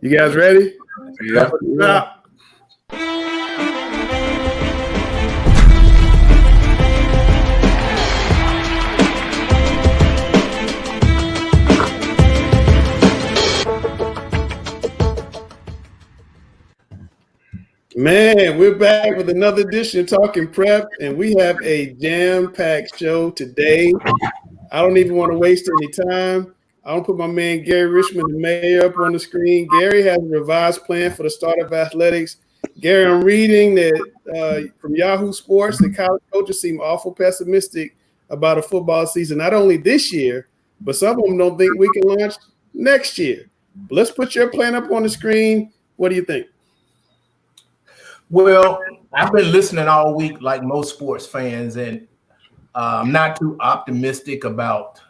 You guys ready? Yeah. Man, we're back with another edition of Talking Prep, and we have a jam-packed show today. I don't even want to waste any time. I don't put my man Gary Richmond, the mayor, up on the screen. Gary has a revised plan for the start of athletics. Gary, I'm reading that from Yahoo Sports, the college coaches seem awful pessimistic about a football season, not only this year, but some of them don't think we can launch next year. But let's put your plan up on the screen. What do you think? Well, I've been listening all week like most sports fans, and I'm not too optimistic about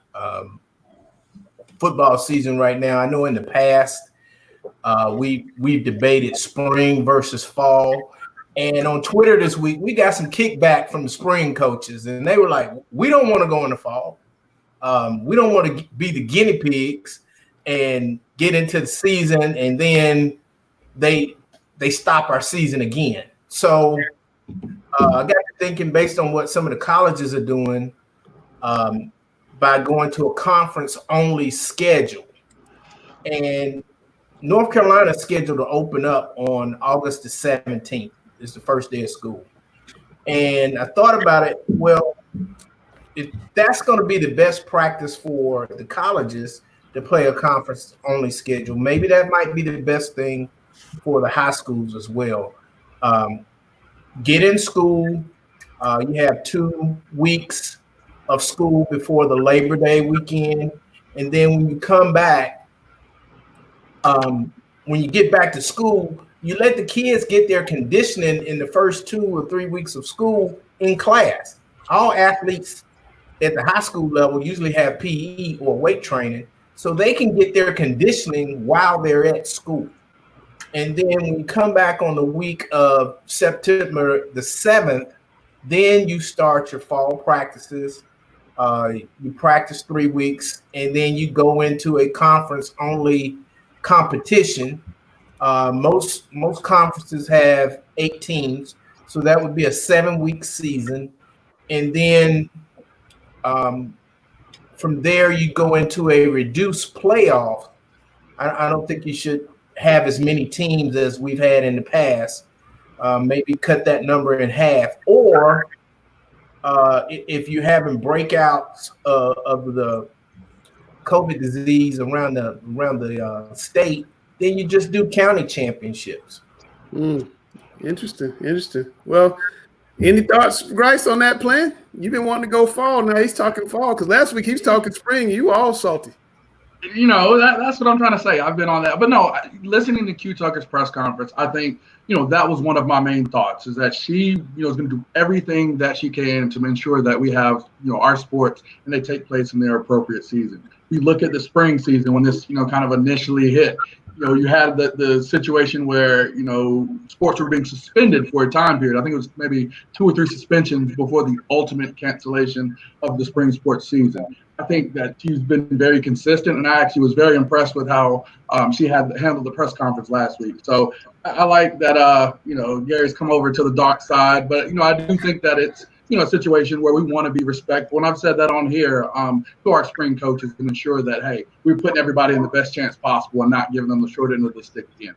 football season right now. I know in the past we've debated spring versus fall. And on Twitter this week, we got some kickback from the spring coaches, and they were like, we don't want to go in the fall. We don't want to be the guinea pigs and get into the season, and then they stop our season again. So I got to thinking, based on what some of the colleges are doing, by going to a conference-only schedule. And North Carolina's scheduled to open up on August the 17th. It's the first day of school. And I thought about it, well, if that's going to be the best practice for the colleges to play a conference-only schedule, maybe that might be the best thing for the high schools as well. Get in school. You have 2 weeks of school before the Labor Day weekend. And then when you come back, when you get back to school, you let the kids get their conditioning in the first 2 or 3 weeks of school in class. All athletes at the high school level usually have PE or weight training, so they can get their conditioning while they're at school. And then when you come back on the week of September the 7th, then you start your fall practices. You practice 3 weeks, and then you go into a conference-only competition. Most conferences have 8 teams, so that would be a 7-week season. And then from there, you go into a reduced playoff. I don't think you should have as many teams as we've had in the past. Maybe cut that number in half, or if you're having breakouts of the COVID disease around the state, then you just do county championships. Interesting. Well, any thoughts, Grice, on that plan? You've been wanting to go fall. Now he's talking fall, because last week he was talking spring. You were all salty. You know, that's what I'm trying to say. I've been on that. But no, listening to Q Tucker's press conference, I think, that was one of my main thoughts, is that she, is going to do everything that she can to ensure that we have, our sports and they take place in their appropriate season. We look at the spring season when this, kind of initially hit. You had the situation where, sports were being suspended for a time period. I think it was maybe 2 or 3 suspensions before the ultimate cancellation of the spring sports season. I think that she's been very consistent, and I actually was very impressed with how she had handled the press conference last week. So I like that, Gary's come over to the dark side, but, I do think that it's, a situation where we want to be respectful. And I've said that on here to our spring coaches to ensure that, hey, we're putting everybody in the best chance possible and not giving them the short end of the stick again.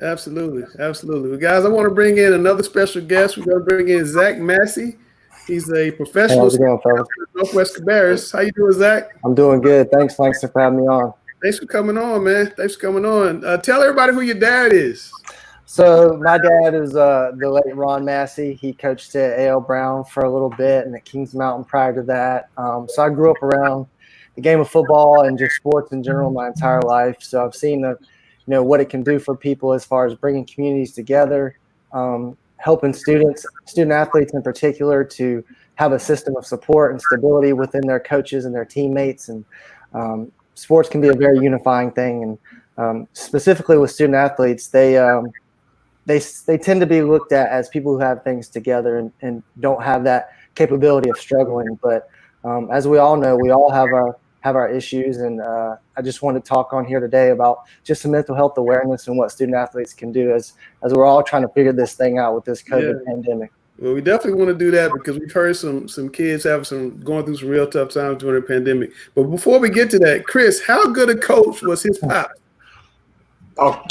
Absolutely. Well, guys, I want to bring in another special guest. We're going to bring in Zack Massey. He's a professional at Northwest Cabarrus. How you doing, Zach? I'm doing good. Thanks for having me on. Thanks for coming on, man. Tell everybody who your dad is. So my dad is the late Ron Massey. He coached at A.L. Brown for a little bit and at Kings Mountain prior to that. So I grew up around the game of football and just sports in general my entire life. So I've seen what it can do for people as far as bringing communities together, helping student athletes in particular to have a system of support and stability within their coaches and their teammates. And sports can be a very unifying thing. And specifically with student athletes, they tend to be looked at as people who have things together and don't have that capability of struggling. But as we all know, we all have have our issues. And I just want to talk on here today about just some mental health awareness and what student athletes can do as we're all trying to figure this thing out with this COVID pandemic. Well, we definitely want to do that because we've heard some kids going through some real tough times during the pandemic. But before we get to that, Chris, how good a coach was his pop? Oh,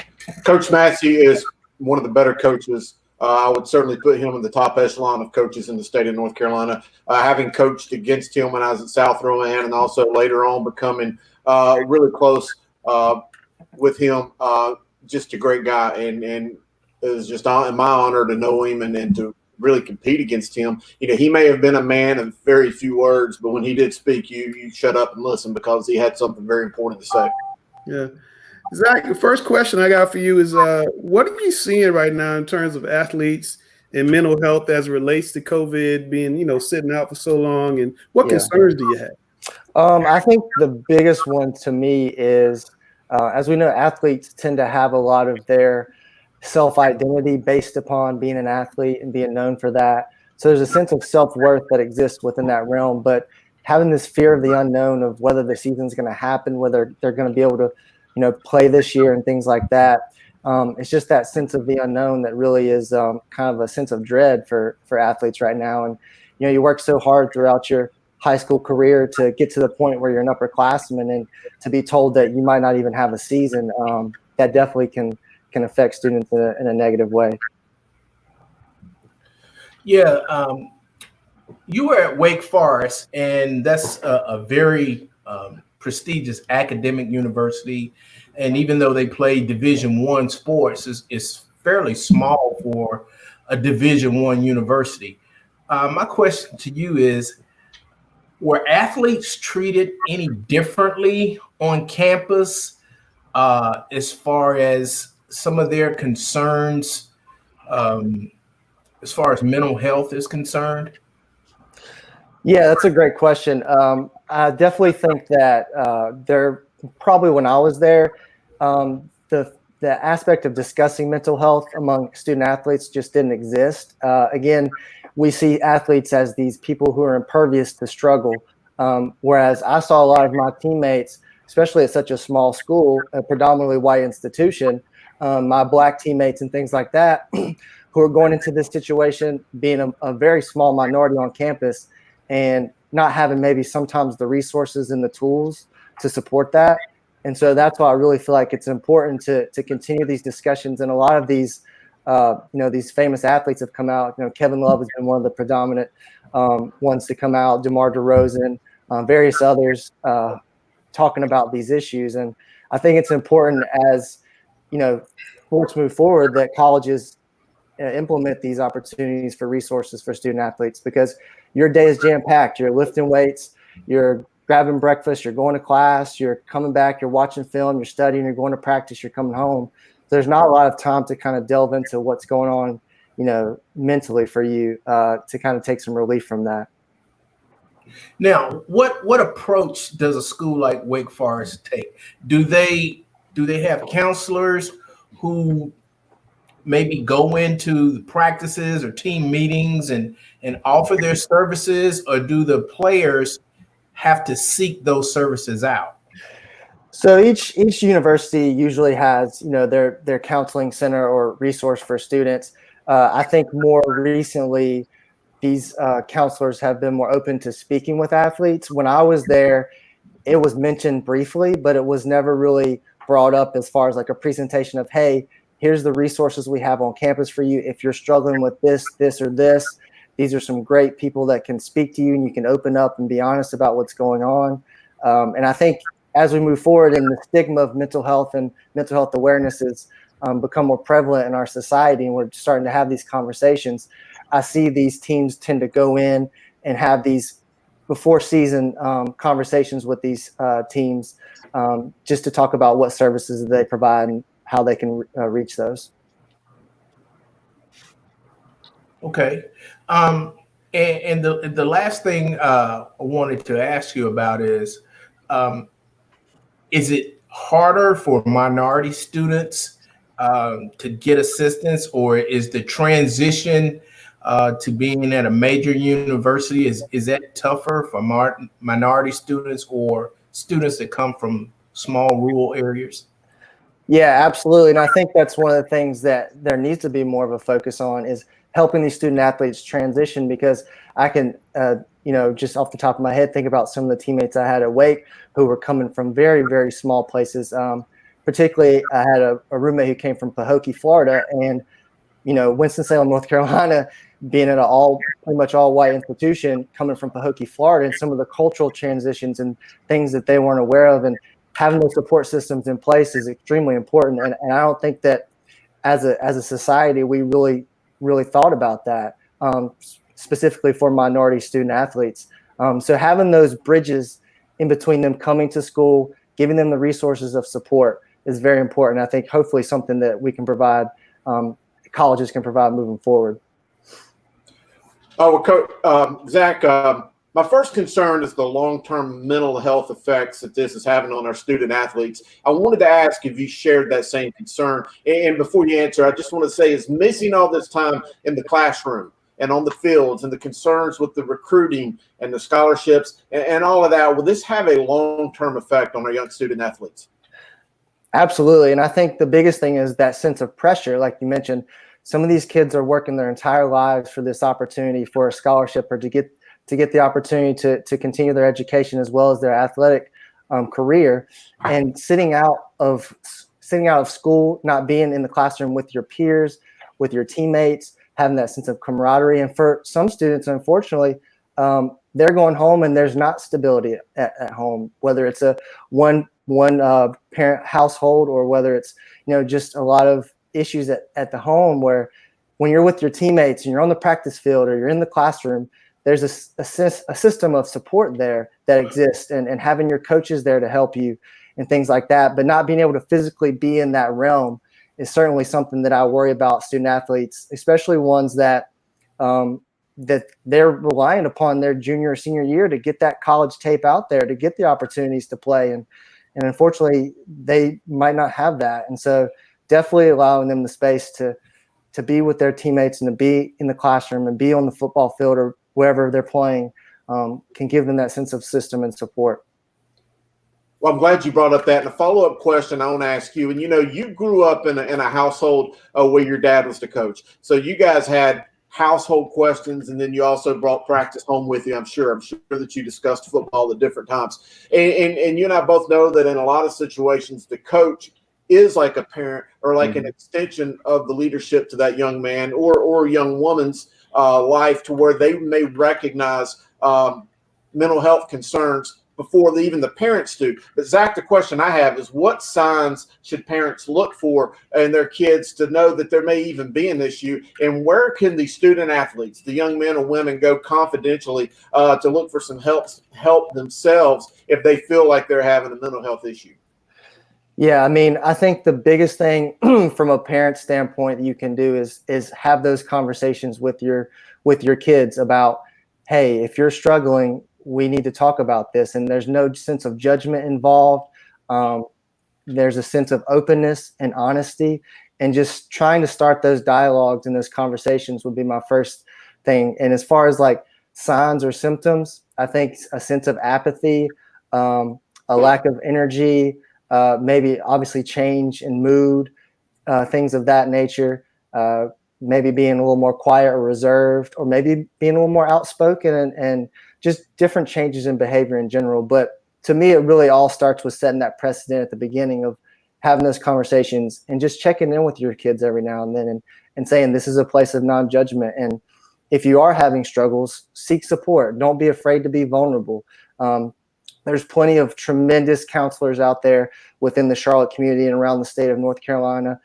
Coach Massey is one of the better coaches. I would certainly put him in the top echelon of coaches in the state of North Carolina. Having coached against him when I was at South Rowan and also later on becoming really close with him, just a great guy. And it was just my honor to know him and to really compete against him. He may have been a man of very few words, but when he did speak, you shut up and listen because he had something very important to say. Yeah. Zach, the first question I got for you is what are you seeing right now in terms of athletes and mental health as it relates to COVID being, sitting out for so long, and what concerns do you have? I think the biggest one to me is, as we know, athletes tend to have a lot of their self-identity based upon being an athlete and being known for that. So there's a sense of self-worth that exists within that realm, but having this fear of the unknown of whether the season's going to happen, whether they're going to be able to, play this year and things like that. It's just that sense of the unknown that really is kind of a sense of dread for athletes right now. And, you work so hard throughout your high school career to get to the point where you're an upperclassman, and to be told that you might not even have a season, that definitely can affect students in a negative way. Yeah. You were at Wake Forest, and that's a very prestigious academic university. And even though they play Division I sports, it's fairly small for a Division I university. My question to you is, were athletes treated any differently on campus as far as some of their concerns as far as mental health is concerned? Yeah, that's a great question. I definitely think that there probably when I was there, the aspect of discussing mental health among student athletes just didn't exist. Again, we see athletes as these people who are impervious to struggle, whereas I saw a lot of my teammates, especially at such a small school, a predominantly white institution, my black teammates and things like that, who are going into this situation being a very small minority on campus and not having maybe sometimes the resources and the tools to support that. And so that's why I really feel like it's important to continue these discussions. And a lot of these, these famous athletes have come out. Kevin Love has been one of the predominant ones to come out, DeMar DeRozan, various others talking about these issues. And I think it's important as, sports move forward that colleges implement these opportunities for resources for student athletes, because your day is jam-packed. You're lifting weights, you're grabbing breakfast, you're going to class, you're coming back, you're watching film, you're studying, you're going to practice, you're coming home. There's not a lot of time to kind of delve into what's going on, mentally for you to kind of take some relief from that. Now, what approach does a school like Wake Forest take? Do they have counselors who maybe go into the practices or team meetings and offer their services, or do the players have to seek those services out? So each university usually has, their counseling center or resource for students. I think more recently, these counselors have been more open to speaking with athletes. When I was there, it was mentioned briefly, but it was never really brought up as far as like a presentation of, hey, here's the resources we have on campus for you. If you're struggling with this, or this, these are some great people that can speak to you, and you can open up and be honest about what's going on. And I think as we move forward and the stigma of mental health and mental health awareness has become more prevalent in our society, and we're starting to have these conversations, I see these teams tend to go in and have these before season conversations with these teams just to talk about what services they provide and how they can reach those. Okay. And the last thing I wanted to ask you about is it harder for minority students to get assistance, or is the transition to being at a major university, is that tougher for minority students, or students that come from small rural areas? Yeah, absolutely. And I think that's one of the things that there needs to be more of a focus on is helping these student athletes transition, because I can, just off the top of my head, think about some of the teammates I had at Wake who were coming from very, very small places. Particularly, I had a roommate who came from Pahokee, Florida, and, Winston-Salem, North Carolina, being at an pretty much all white institution, coming from Pahokee, Florida, and some of the cultural transitions and things that they weren't aware of, and having those support systems in place is extremely important. And I don't think that as a society, we really thought about that, specifically for minority student athletes. So having those bridges in between them coming to school, giving them the resources of support is very important. I think hopefully something that we can provide, colleges can provide moving forward. Oh, well, Coach, Zach, my first concern is the long-term mental health effects that this is having on our student athletes. I wanted to ask if you shared that same concern. And before you answer, I just want to say, is missing all this time in the classroom and on the fields and the concerns with the recruiting and the scholarships and all of that, will this have a long-term effect on our young student athletes? Absolutely. And I think the biggest thing is that sense of pressure. Like you mentioned, some of these kids are working their entire lives for this opportunity for a scholarship or to get the opportunity to continue their education as well as their athletic career, and sitting out of school, not being in the classroom with your peers, with your teammates, having that sense of camaraderie. And for some students, unfortunately, they're going home and there's not stability at home, whether it's a one parent household or whether it's, just a lot of issues at the home, where when you're with your teammates and you're on the practice field or you're in the classroom, there's a system of support there that exists, and having your coaches there to help you and things like that. But not being able to physically be in that realm is certainly something that I worry about student athletes, especially ones that that they're relying upon their junior or senior year to get that college tape out there, to get the opportunities to play. And unfortunately, they might not have that. And so definitely allowing them the space to be with their teammates and to be in the classroom and be on the football field or wherever they're playing can give them that sense of system and support. Well, I'm glad you brought up that. And a follow-up question I want to ask you, and you grew up in a household where your dad was the coach. So you guys had household questions, and then you also brought practice home with you. I'm sure that you discussed football at different times. And you and I both know that in a lot of situations, the coach is like a parent or like an extension of the leadership to that young man or young woman's life, to where they may recognize mental health concerns before even the parents do. But Zach, the question I have is, what signs should parents look for in their kids to know that there may even be an issue? And where can the student athletes, the young men or women, go confidentially to look for some help themselves if they feel like they're having a mental health issue? Yeah, I mean, I think the biggest thing from a parent standpoint that you can do is have those conversations with your kids about, hey, if you're struggling, we need to talk about this. And there's no sense of judgment involved. There's a sense of openness and honesty, and just trying to start those dialogues and those conversations would be my first thing. And as far as like signs or symptoms, I think a sense of apathy, a lack of energy, maybe obviously change in mood, things of that nature, maybe being a little more quiet or reserved, or maybe being a little more outspoken, and just different changes in behavior in general. But to me, it really all starts with setting that precedent at the beginning of having those conversations and just checking in with your kids every now and then and saying this is a place of non-judgment. And if you are having struggles, seek support. Don't be afraid to be vulnerable. There's plenty of tremendous counselors out there within the Charlotte community and around the state of North Carolina.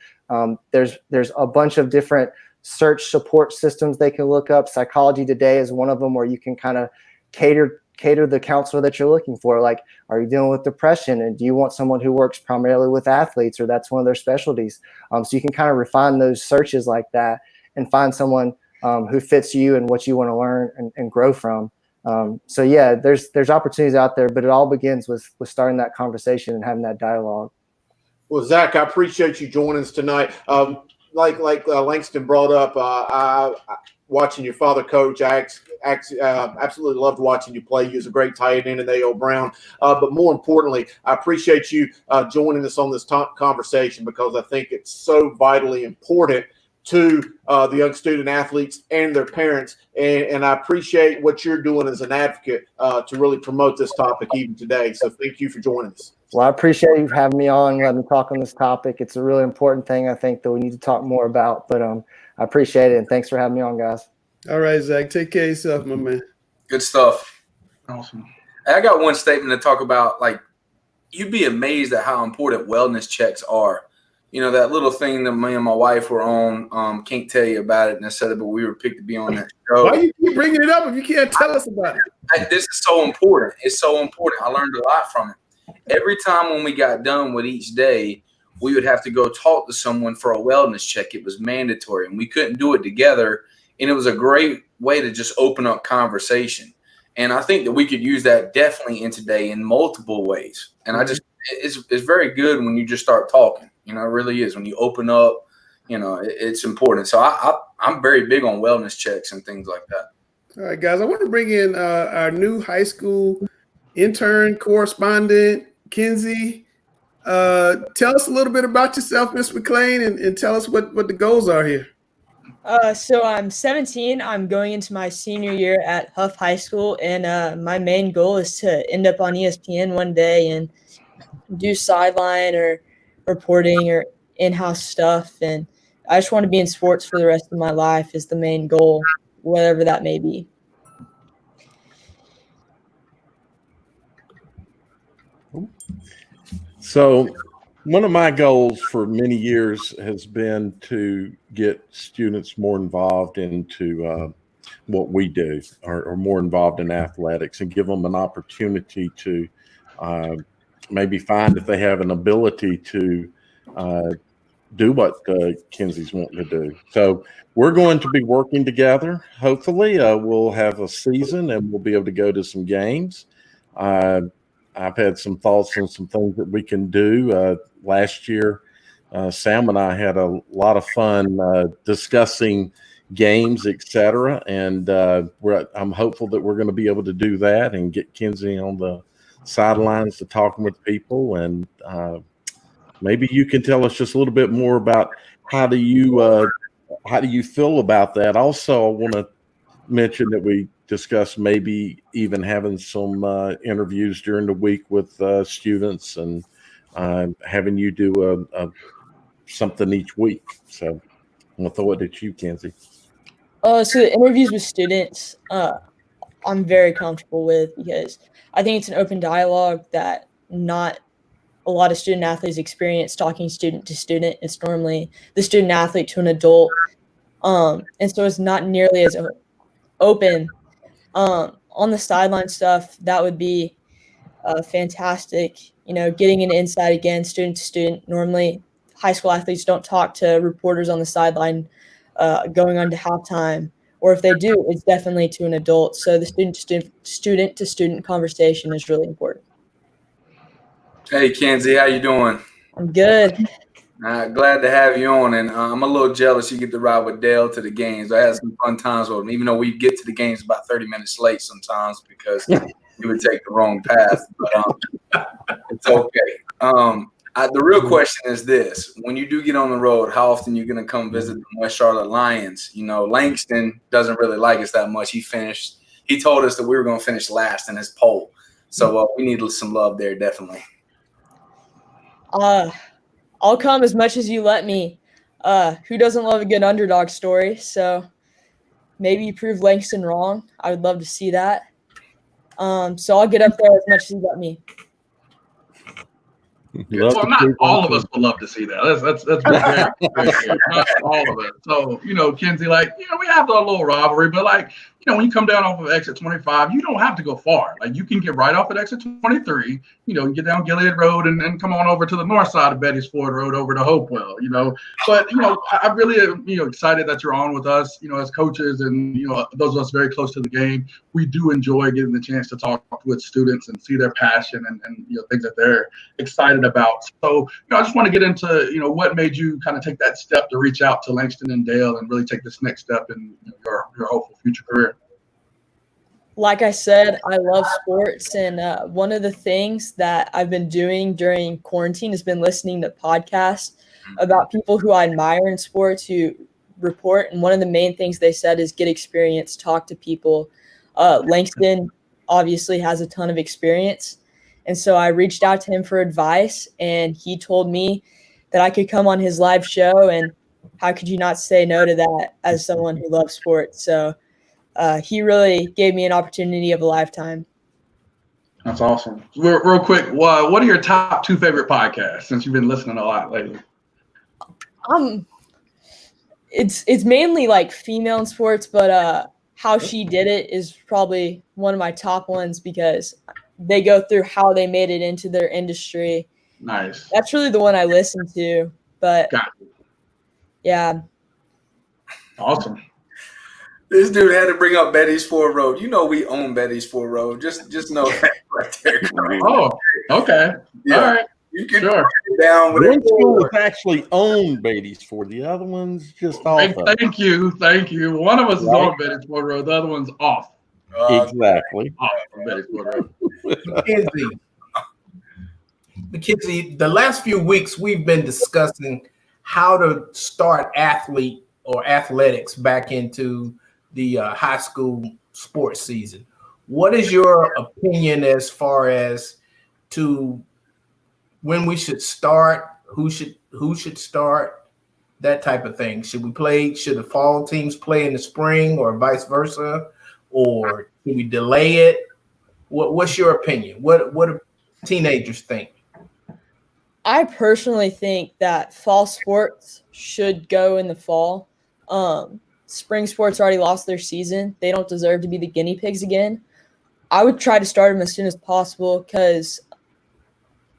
There's a bunch of different search support systems they can look up. Psychology Today is one of them, where you can kind of cater the counselor that you're looking for. Like, are you dealing with depression, and do you want someone who works primarily with athletes, or that's one of their specialties? So you can kind of refine those searches like that and find someone who fits you and what you want to learn and grow from. So yeah, there's opportunities out there, but it all begins with starting that conversation and having that dialogue. Well, Zach, I appreciate you joining us tonight. Like Langston brought up, watching your father coach. I absolutely loved watching you play. You was a great tight end in A.L. Brown. But more importantly, I appreciate you joining us on this conversation because I think it's so vitally important to the young student athletes and their parents. And I appreciate what you're doing as an advocate to really promote this topic even today. So thank you for joining us. Well, I appreciate you having me on and letting me talk on this topic. It's a really important thing I think that we need to talk more about. But I appreciate it, and thanks for having me on, guys. All right, Zach, take care of yourself, my man. Good stuff. Awesome. I got one statement to talk about. Like, you'd be amazed at how important wellness checks are. You know, that little thing that me and my wife were on, can't tell you about it necessarily, but we were picked to be on that show. Why you keep bringing it up if you can't tell us about it? This is so important. It's so important. I learned a lot from it. Every time when we got done with each day, we would have to go talk to someone for a wellness check. It was mandatory, and we couldn't do it together. And it was a great way to just open up conversation. And I think that we could use that definitely in today in multiple ways. And it's very good when you just start talking. You know, it really is. When you open up, you know, it's important. So I'm very big on wellness checks and things like that. All right, guys, I want to bring in our new high school intern correspondent, Mackenzie. Tell us a little bit about yourself, Ms. McClain, and tell us what the goals are here. So I'm 17. I'm going into my senior year at Hough High School, and my main goal is to end up on ESPN one day and do sideline or reporting or in-house stuff. And I just want to be in sports for the rest of my life is the main goal, whatever that may be. So one of my goals for many years has been to get students more involved into what we do or more involved in athletics and give them an opportunity to maybe find if they have an ability to do what Kenzie's wanting to do. So we're going to be working together. Hopefully we'll have a season and we'll be able to go to some games. I've had some thoughts on some things that we can do. Last year, Sam and I had a lot of fun discussing games, etc. And I'm hopeful that we're going to be able to do that and get Kenzie on the sidelines to talking with people. And maybe you can tell us just a little bit more about how do you feel about that. Also, I want to mention that we discuss maybe even having some interviews during the week with students and having you do something each week. So I'm going to throw it at you, Kenzie. So the interviews with students, I'm very comfortable with because I think it's an open dialogue that not a lot of student athletes experience talking student to student. It's normally the student athlete to an adult. And so it's not nearly as open. On the sideline stuff, that would be fantastic. You know, getting an insight again, student to student. Normally, high school athletes don't talk to reporters on the sideline going on to halftime, or if they do, it's definitely to an adult. So the student to student conversation is really important. Hey, Kenzie, how you doing? I'm good. Glad to have you on, and I'm a little jealous you get to ride with Dale to the games. I had some fun times with him, even though we get to the games about 30 minutes late sometimes because he would take the wrong path. But it's okay. The real question is this. When you do get on the road, how often are you going to come visit the West Charlotte Lions? You know, Langston doesn't really like us that much. He told us that we were going to finish last in his poll. So we need some love there, definitely. I'll come as much as you let me. Who doesn't love a good underdog story? So maybe you prove Langston wrong. I would love to see that. So I'll get up there as much as you let me. Well, not all of us would love to see that. That's very clear. Not all of it. So, you know, Kenzie, we have a little rivalry, but when you come down off of exit 25, you don't have to go far. Like, you can get right off at exit 23, you get down Gilead Road and come on over to the north side of Betty's Ford Road over to Hopewell, But, I really am, excited that you're on with us, as coaches and, those of us very close to the game. We do enjoy getting the chance to talk with students and see their passion and things that they're excited about. So, I just want to get into, what made you kind of take that step to reach out to Langston and Dale and really take this next step in your hopeful future career. Like I said, I love sports, and one of the things that I've been doing during quarantine has been listening to podcasts about people who I admire in sports who report, and one of the main things they said is get experience, talk to people. Langston obviously has a ton of experience, and so I reached out to him for advice, and he told me that I could come on his live show, and how could you not say no to that as someone who loves sports? So he really gave me an opportunity of a lifetime. That's awesome. Real quick, what are your top 2 favorite podcasts since you've been listening a lot lately? It's mainly like female in sports, but How She Did It is probably one of my top ones because they go through how they made it into their industry. Nice. That's really the one I listen to, but yeah. Awesome. This dude had to bring up Betty's Ford Road. We own Betty's Ford Road. Just know that right there. Oh, okay. Yeah. All right. You can Sure. it down with One it. school is actually owned Beatty's Ford. The other one's just off. Thank you. One of us is on Betty's Ford Road. The other one's off. Exactly. Off of Betty's Ford Road. Mackenzie, the last few weeks we've been discussing how to start athletics back into the high school sports season. What is your opinion as far as to when we should start, who should start, that type of thing? Should the fall teams play in the spring or vice versa? Or should we delay it? What's your opinion? What do teenagers think? I personally think that fall sports should go in the fall. Spring sports already lost their season. They don't deserve to be the guinea pigs again. I would try to start them as soon as possible because,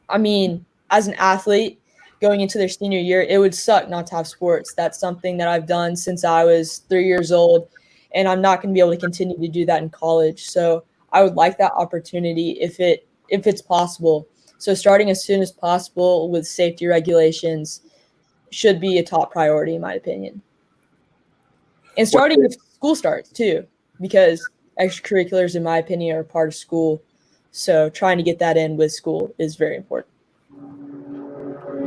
as an athlete going into their senior year, it would suck not to have sports. That's something that I've done since I was 3 years old, and I'm not going to be able to continue to do that in college. So I would like that opportunity if it's possible. So starting as soon as possible with safety regulations should be a top priority, in my opinion. And starting if school starts too, because extracurriculars, in my opinion, are a part of school. So trying to get that in with school is very important.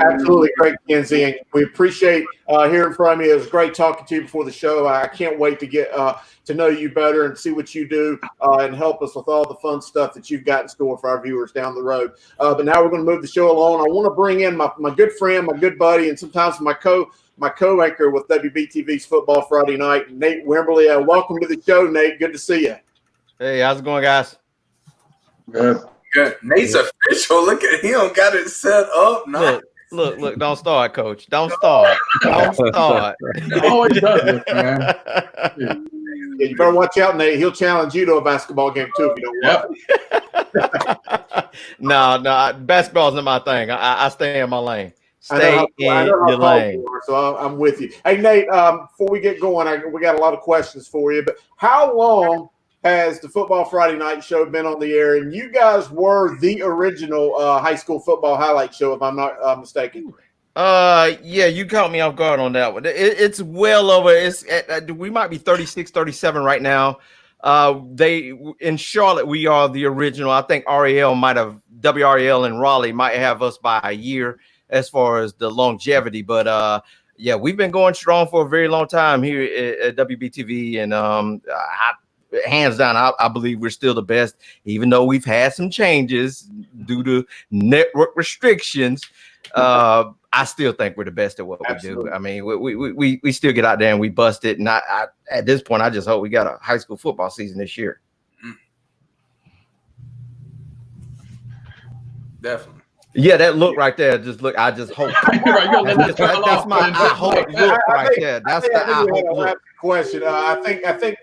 Absolutely great, Kenzie, and we appreciate hearing from you. It was great talking to you before the show. I can't wait to get to know you better and see what you do and help us with all the fun stuff that you've got in store for our viewers down the road. But now we're going to move the show along. I want to bring in my good friend, my good buddy, and sometimes my co-anchor with WBTV's Football Friday Night, Nate Wimberly. Welcome to the show, Nate. Good to see you. Hey, how's it going, guys? Good. Nate's official. Look at him. Got it set up. Nice. Look, don't start, Coach. Don't start. He always does this, man. Yeah, you better watch out, Nate. He'll challenge you to a basketball game, too, if you don't watch. No, basketball's not my thing. I stay in my lane. Stay in your lane. So I'm with you. Hey, Nate, before we get going, we got a lot of questions for you. But how long has the Football Friday Night Show been on the air? And you guys were the original high school football highlight show, if I'm not mistaken. Yeah, you caught me off guard on that one. It's well over. We might be 36, 37 right now. They in Charlotte, we are the original. I think WRAL in Raleigh might have us by a year as far as the longevity. But yeah, we've been going strong for a very long time here at WBTV, and hands down, I believe we're still the best, even though we've had some changes due to network restrictions. I still think we're the best at what Absolutely. We do. I mean, we still get out there and we bust it. And I at this point, I just hope we got a high school football season this year. Definitely. Yeah, that look right there. I just hope. That's my I hope look right there. That's the I hope look. Question. I think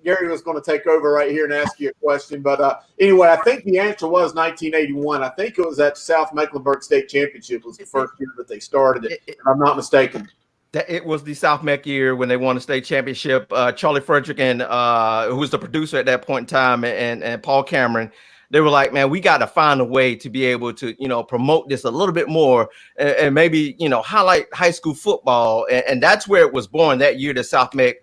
Gary was going to take over right here and ask you a question. But anyway, I think the answer was 1981. I think it was at South Mecklenburg State Championship was the first year that they started it, if I'm not mistaken. That it was the South Mech year when they won the state championship. Charlie Frederick and who was the producer at that point in time, and Paul Cameron, they were like, man, we got to find a way to be able to, promote this a little bit more and maybe, highlight high school football. And that's where it was born that year that South Mech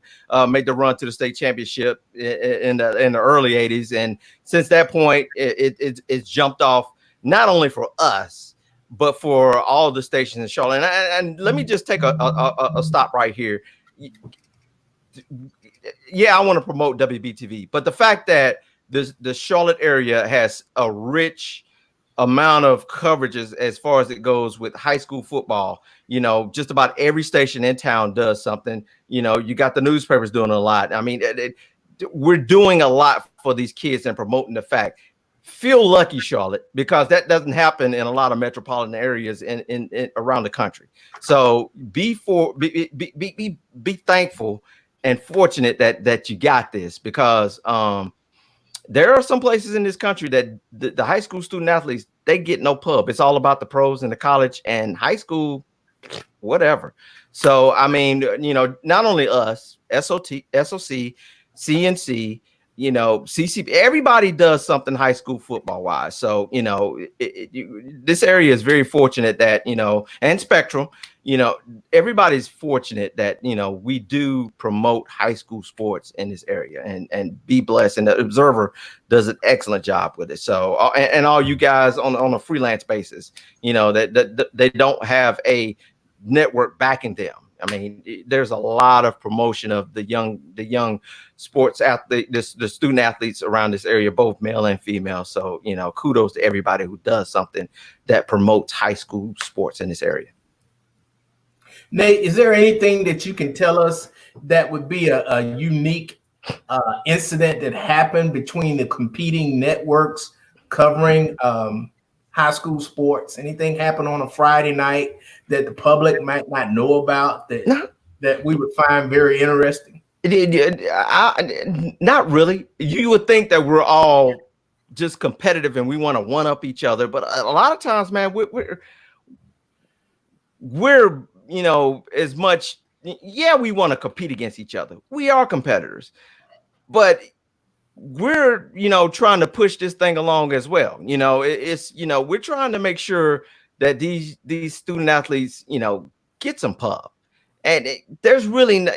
made the run to the state championship in the early 80s. And since that point, it's jumped off not only for us, but for all the stations in Charlotte. And let me just take a stop right here. Yeah, I want to promote WBTV, but the fact that the Charlotte area has a rich amount of coverages as far as it goes with high school football. Just about every station in town does something. You got the newspapers doing a lot. I mean, we're doing a lot for these kids and promoting the fact. Feel lucky, Charlotte, because that doesn't happen in a lot of metropolitan areas in around the country. So be thankful and fortunate that you got this, because there are some places in this country that the high school student athletes, they get no pub. It's all about the pros and the college, and high school, whatever. So, I mean, not only us, SOC, CNC, CCP, everybody does something high school football wise. So, this area is very fortunate that, and Spectrum, everybody's fortunate that, we do promote high school sports in this area, and be blessed. And the Observer does an excellent job with it. So, and all you guys on a freelance basis, that they don't have a network backing them. I mean, there's a lot of promotion of the young sports athlete, the student athletes around this area, both male and female. So, kudos to everybody who does something that promotes high school sports in this area. Nate, is there anything that you can tell us that would be a unique incident that happened between the competing networks covering high school sports? Anything happen on a Friday night that the public might not know about that we would find very interesting? Not really. You would think that we're all just competitive and we want to one up each other, but a lot of times, man, we're as much, we want to compete against each other. We are competitors, but we're trying to push this thing along as well. We're trying to make sure that these student athletes get some pub, and there's really no,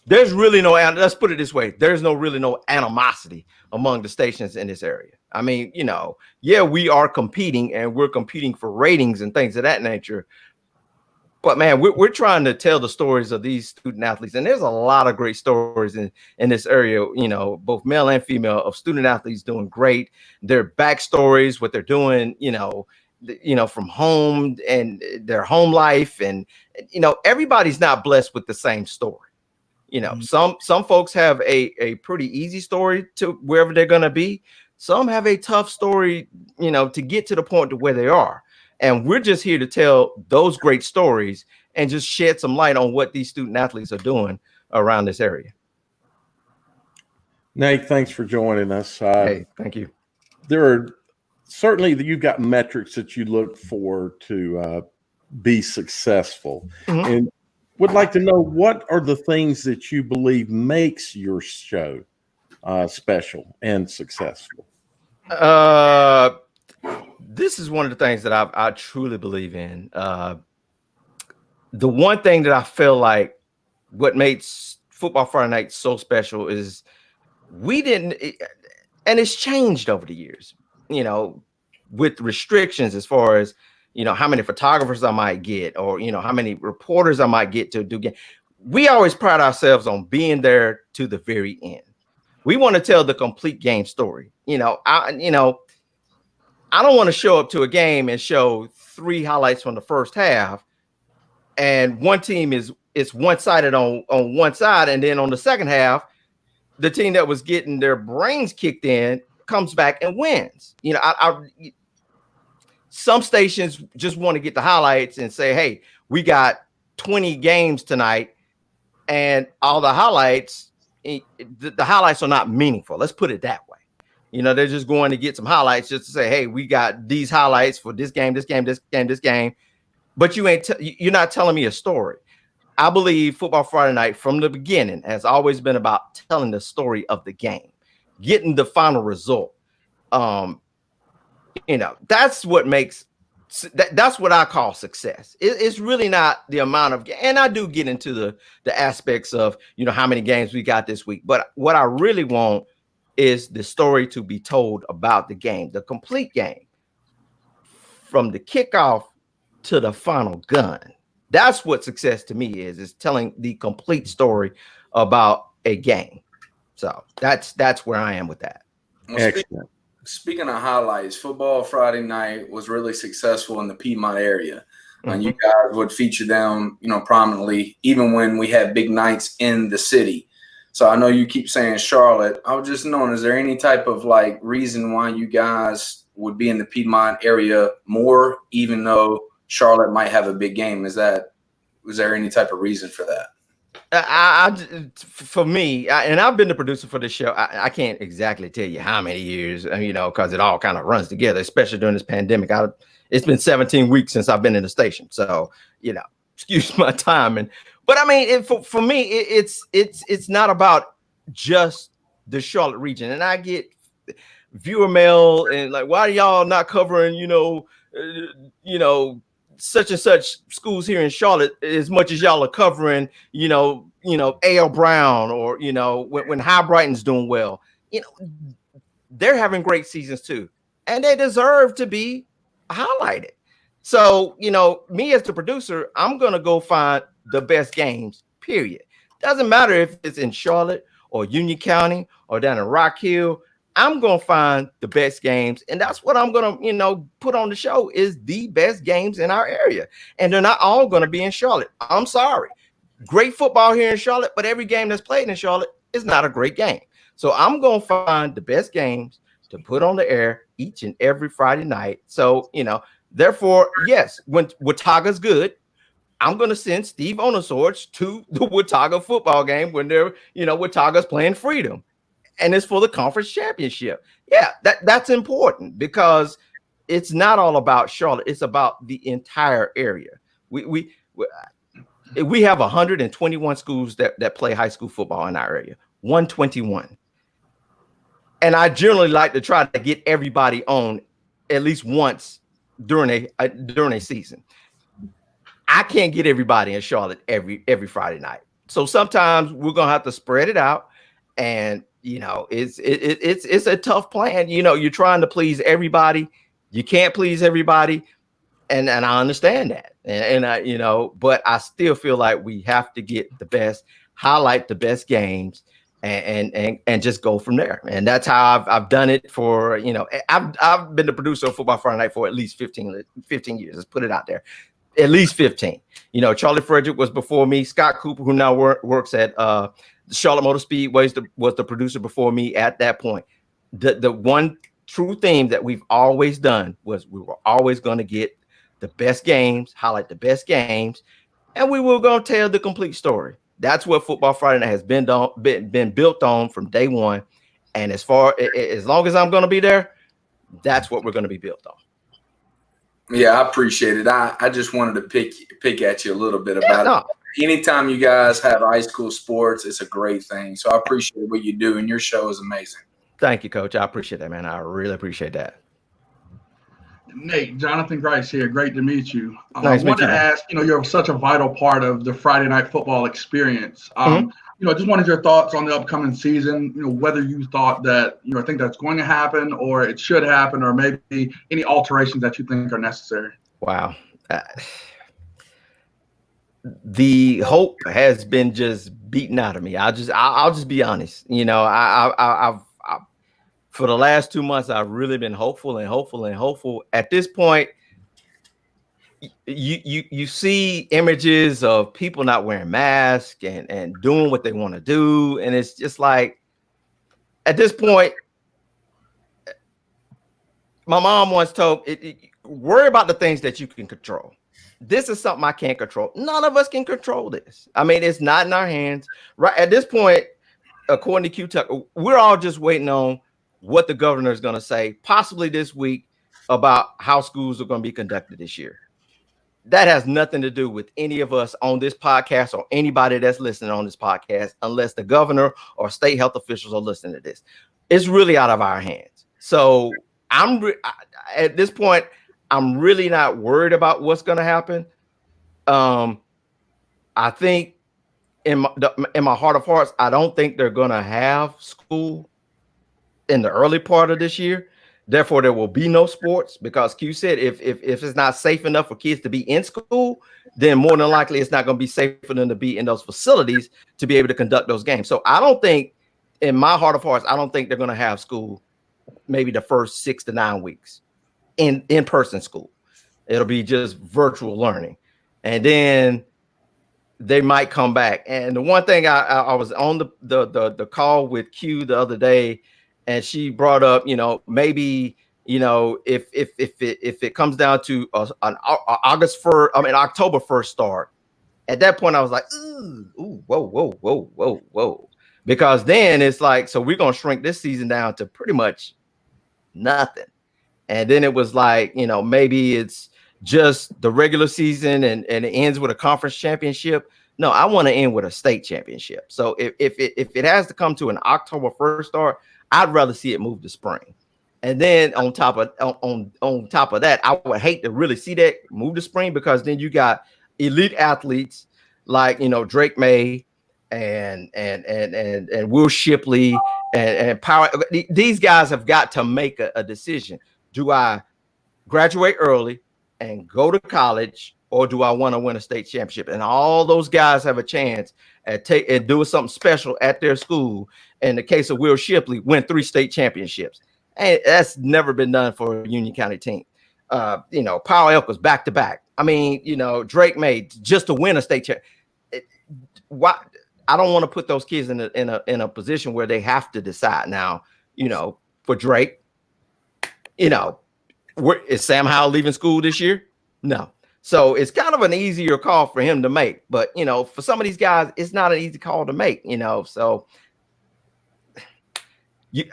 let's put it this way, there's really no animosity among the stations in this area. I mean, we are competing, and we're competing for ratings and things of that nature. But man, we're trying to tell the stories of these student athletes, and there's a lot of great stories in this area, both male and female, of student athletes doing great. Their backstories, what they're doing, from home and their home life, and everybody's not blessed with the same story. Some folks have a pretty easy story to wherever they're gonna be. Some have a tough story, to get to the point to where they are. And we're just here to tell those great stories and just shed some light on what these student athletes are doing around this area. Nate, thanks for joining us. Hey, thank you. There are certainly you've got metrics that you look for to be successful. Mm-hmm. And would like to know, what are the things that you believe makes your show special and successful? This is one of the things that I truly believe in. The one thing that I feel like what makes Football Friday Night so special is and it's changed over the years, with restrictions as far as, how many photographers I might get, or, how many reporters I might get to do game. We always pride ourselves on being there to the very end. We want to tell the complete game story. I don't want to show up to a game and show 3 highlights from the first half, and one team is one-sided on one side, and then on the second half, the team that was getting their brains kicked in comes back and wins. Some stations just want to get the highlights and say, hey, we got 20 games tonight, and all the highlights the highlights are not meaningful. Let's put it that way. You know, they're just going to get some highlights just to say, hey, we got these highlights for this game, this game, this game, this game. But you're not telling me a story. I believe Football Friday Night from the beginning has always been about telling the story of the game, getting the final result. You know, that's what makes that's what I call success. It's really not the amount of, and I do get into the aspects of, you know, how many games we got this week. But what I really want is the story to be told about the game, the complete game, from the kickoff to the final gun. That's what success to me is telling the complete story about a game. So that's where I am with that. Excellent. Speaking of highlights, Football Friday Night was really successful in the Piedmont area. And you guys would feature them, you know, prominently, even when we had big nights in the city. So I know you keep saying Charlotte. I was just knowing, is there any type of like reason why you guys would be in the Piedmont area more, even though Charlotte might have a big game? Was there any type of reason for that? For me, and I've been the producer for this show. I can't exactly tell you how many years, you know, because it all kind of runs together, especially during this pandemic. It's been 17 weeks since I've been in the station, so you know, excuse my timing. But I mean, for me, it's not about just the Charlotte region. And I get viewer mail and like, why are y'all not covering, you know, such and such schools here in Charlotte as much as y'all are covering, you know, A.L. Brown, or, you know, when High Brighton's doing well, you know, they're having great seasons too, and they deserve to be highlighted. So, you know, me as the producer, I'm going to go find the best games, period. Doesn't matter if it's in Charlotte or Union County or down in Rock Hill. I'm going to find the best games, and that's what I'm going to, you know, put on the show is the best games in our area. And they're not all going to be in Charlotte. I'm sorry. Great football here in Charlotte, but every game that's played in Charlotte is not a great game. So I'm going to find the best games to put on the air each and every Friday night. So, you know, therefore, yes, when Watauga's good, I'm going to send Steve Onosorge to the Watauga football game when they're, you know, Watauga's playing Freedom. And it's for the conference championship. Yeah, that's important because it's not all about Charlotte. It's about the entire area. We have 121 schools that play high school football in our area. 121. And I generally like to try to get everybody on at least once during a season. I can't get everybody in Charlotte every Friday night. So sometimes we're gonna have to spread it out, and you know, it's a tough plan. You know, you're trying to please everybody. You can't please everybody. And I understand that. And I, you know, but I still feel like we have to get the best, highlight the best games and just go from there. And that's how I've done it for, you know, I've been the producer of Football Friday Night for at least 15 years. Let's put it out there. At least 15. You know, Charlie Frederick was before me. Scott Cooper, who now works at Charlotte Motor Speedway, was the producer before me at that point. The one true theme that we've always done was we were always going to get the best games, highlight the best games, and we were going to tell the complete story. That's what Football Friday Night has been built on from day one. And as long as I'm going to be there, that's what we're going to be built on. Yeah, I appreciate it. I just wanted to pick at you a little bit about it. Anytime you guys have high school sports, it's a great thing. So I appreciate what you do, and your show is amazing. Thank you, Coach. I appreciate that, man. I really appreciate that. Nate, Jonathan Grice here. Great to meet you. Nice I wanted to ask, you know, you're such a vital part of the Friday night football experience. You know, just wanted your thoughts on the upcoming season, you know, whether you thought that, you know, think that's going to happen or it should happen, or maybe any alterations that you think are necessary. Wow. The hope has been just beaten out of me. I'll just be honest. You know, I've for the last 2 months, I've really been hopeful. At this point, you see images of people not wearing masks and doing what they want to do. And it's just like, at this point, my mom once told worry about the things that you can control. This is something I can't control. None of us can control this. I mean, it's not in our hands. Right at this point, according to Q Tucker, we're all just waiting on what the governor is going to say, possibly this week, about how schools are going to be conducted this year. That has nothing to do with any of us on this podcast or anybody that's listening on this podcast, unless the governor or state health officials are listening to this. It's really out of our hands. So at this point, I'm really not worried about what's going to happen. I think in my heart of hearts, I don't think they're going to have school in the early part of this year. Therefore, there will be no sports, because Q said if it's not safe enough for kids to be in school, then more than likely it's not going to be safe for them to be in those facilities to be able to conduct those games. So I don't think, in my heart of hearts, I don't think they're going to have school maybe the first 6 to 9 weeks in person school. It'll be just virtual learning, and then they might come back. And the one thing, I was on the call with Q the other day, and she brought up, maybe, if it comes down to an October 1st start, at that point I was like, ooh, whoa, because then it's like, so we're gonna shrink this season down to pretty much nothing. And then it was like, maybe it's just the regular season and it ends with a conference championship. No, I want to end with a state championship. So if it has to come to an October 1st start, I'd rather see it move to spring. And then on top of that, I would hate to really see that move to spring, because then you got elite athletes like, Drake May and Will Shipley and Power. These guys have got to make a decision. Do I graduate early and go to college, or do I want to win a state championship? And all those guys have a chance at doing something special at their school. In the case of Will Shipley, win 3 state championships. And that's never been done for a Union County team. Powell Elkins back to back. I mean, Drake May just to win a state championship. Why? I don't want to put those kids in a position where they have to decide. Now, for Drake, is Sam Howell leaving school this year? No. So it's kind of an easier call for him to make. But, for some of these guys, it's not an easy call to make, So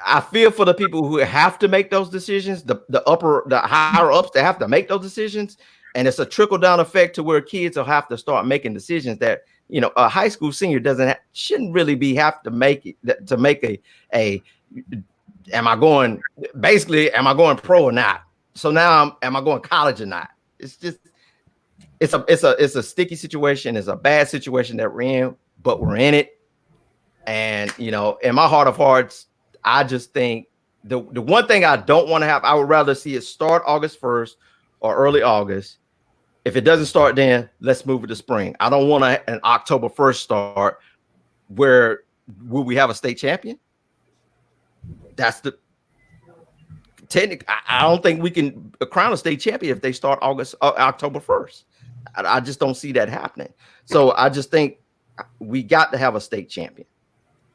I feel for the people who have to make those decisions, the higher ups that have to make those decisions. And it's a trickle down effect to where kids will have to start making decisions that, a high school senior shouldn't really have to make it to make am I going pro or not? So now am I going college or not? It's just, it's a sticky situation. It's a bad situation that we're in, but we're in it. And, in my heart of hearts, I just think the one thing I don't want to have, I would rather see it start August 1st or early August. If it doesn't start then, let's move it to spring. I don't want an October 1st start where will we have a state champion? That's the technical. I don't think we can crown a state champion if they start October 1st. I just don't see that happening. So I just think we got to have a state champion.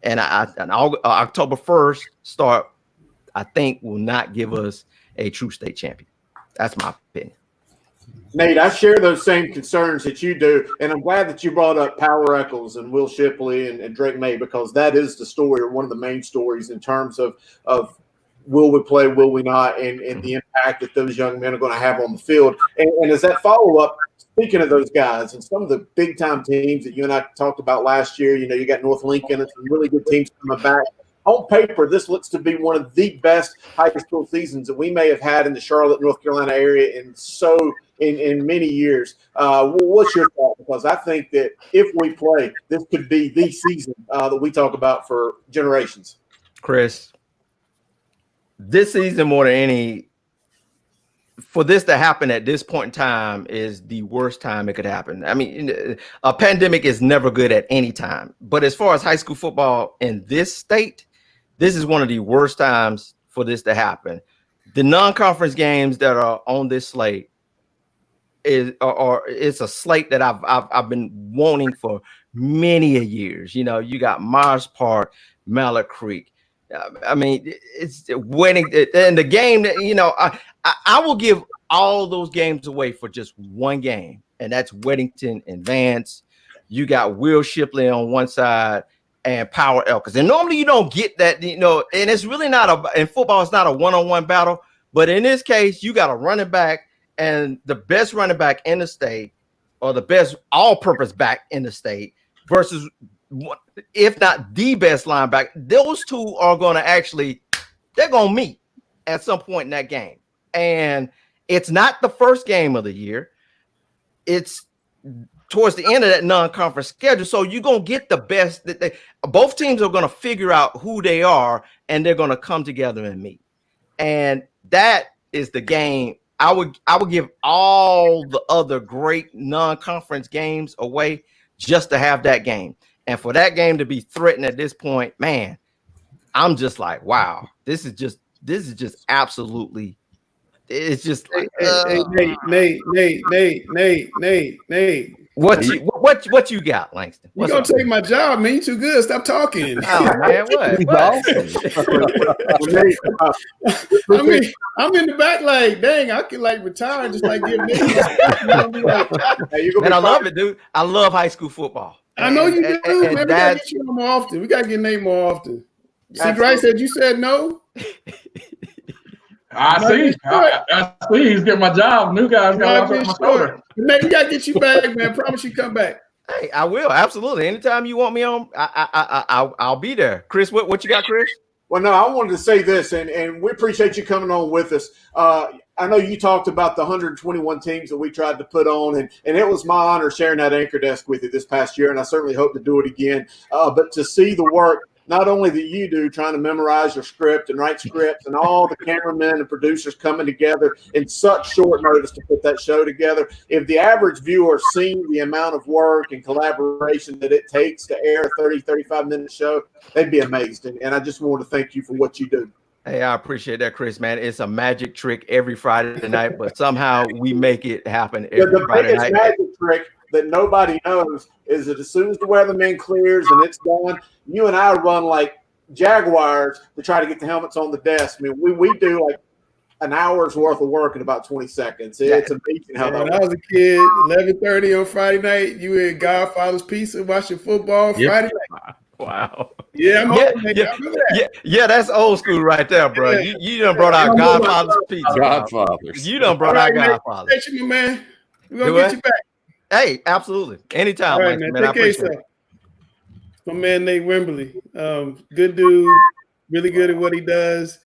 And an October 1st start, I think, will not give us a true state champion. That's my opinion. Nate, I share those same concerns that you do, and I'm glad that you brought up Power Eccles and Will Shipley and Drake May, because that is the story, or one of the main stories, in terms of will we play, will we not, and the impact that those young men are going to have on the field. And as that follow-up, speaking of those guys and some of the big-time teams that you and I talked about last year, you got North Lincoln and some really good teams coming back. On paper, this looks to be one of the best high school seasons that we may have had in the Charlotte, North Carolina area in many years. What's your thought? Because I think that if we play, this could be the season that we talk about for generations. Chris, this season more than any, for this to happen at this point in time is the worst time it could happen. I mean, a pandemic is never good at any time. But as far as high school football in this state, this is one of the worst times for this to happen. The non-conference games that are on this slate it's a slate that I've been wanting for many a years. You got Myers Park, Mallard Creek. I mean, it's winning, and the game that I will give all those games away for just one game, and that's Weddington and Vance. You got Will Shipley on one side and power Elkers. And normally you don't get that, and it's really not in football, it's not a one-on-one battle. But in this case, you got a running back and the best running back in the state, or the best all-purpose back in the state, versus, if not the best linebacker. Those two are going to they're going to meet at some point in that game. And it's not the first game of the year. It's towards the end of that non-conference schedule. So you're going to get the best. Both teams are going to figure out who they are, and they're going to come together and meet. And that is the game. I would give all the other great non-conference games away just to have that game. And for that game to be threatened at this point, man, I'm just like, wow, this is just absolutely. It's just like, Nate. What you got, Langston? You gonna take my job, man? You too good. Stop talking. Oh man, what? I mean, I'm in the back like, dang, I could like retire and just like give Nate. And I love it, dude. I love high school football. I know you do, man. We gotta get you on more often. We gotta get Nate more often. See, Grace said you said no. I see. He's getting my job. New guys got off my shoulder. Man, we gotta get you back, man. Promise you come back. Hey, I will, absolutely. Anytime you want me on, I'll be there. Chris, what you got, Chris? Well, no, I wanted to say this, and we appreciate you coming on with us. I know you talked about the 121 teams that we tried to put on, and it was my honor sharing that anchor desk with you this past year, and I certainly hope to do it again. But to see the work, not only that you do, trying to memorize your script and write scripts, and all the cameramen and producers coming together in such short notice to put that show together. If the average viewer seen the amount of work and collaboration that it takes to air a 30, 35-minute show, they'd be amazed. And I just want to thank you for what you do. Hey, I appreciate that, Chris, man. It's a magic trick every Friday night, but somehow we make it happen every Friday night. The biggest magic trick that nobody knows is that as soon as the weatherman clears and it's done, you and I run like jaguars to try to get the helmets on the desk. I mean, we do like an hour's worth of work in about 20 seconds. It's amazing how that When I was a kid, 11:30 on Friday night, you were at Godfather's Pizza watching football Friday night. Wow. Yeah, I'm old, man. I remember that. Yeah, that's old school right there, bro. Yeah. You done brought out Godfather's Pizza. Godfathers. You done brought out Godfather's. Thank you, man. We're going to get you back. Hey, absolutely. Anytime, All right, man. man. I appreciate it. My man, Nate Wimberly. Good dude. Really good at what he does.